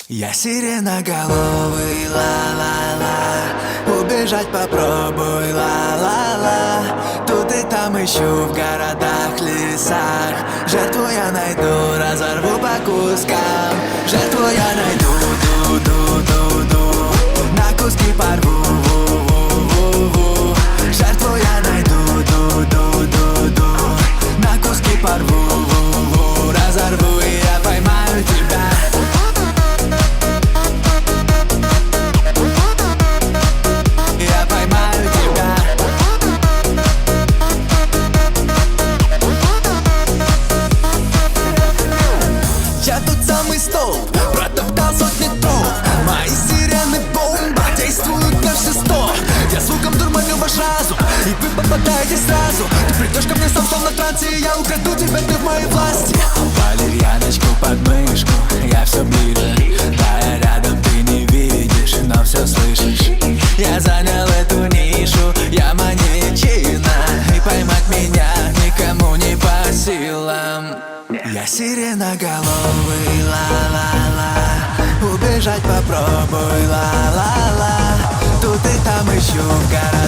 Я сиреноголовый, ла-ла-ла. Убежать попробуй, ла-ла-ла. Тут и там ищу в городах, лесах. Жертву я найду, разорву по кускам. Жертву я найду, ду-ду-ду-ду. На куски порву, ву-ву-ву-ву. Жертву я найду, ду-ду-ду-ду. На куски порву, ву-ву. Разорву и я поймаю тебя. Я тот самый столб, протоптал сотни троп. Мои сирены бомба, действуют на все 100. Я звуком дурманю ваш разум, и вы попадаете сразу. Ты придешь ко мне сам, словно в трансе, и я украду тебя, ты в моей власти. Валерьяночку под мышку, я все ближе. Да, я рядом, ты не видишь, но все слышишь. Я занял эту нишу, я маньячина. И поймать меня никому не по силам. Я сиреноголовый, ла-ла-ла. Убежать попробуй, ла-ла-ла. Тут и там ищу в горах.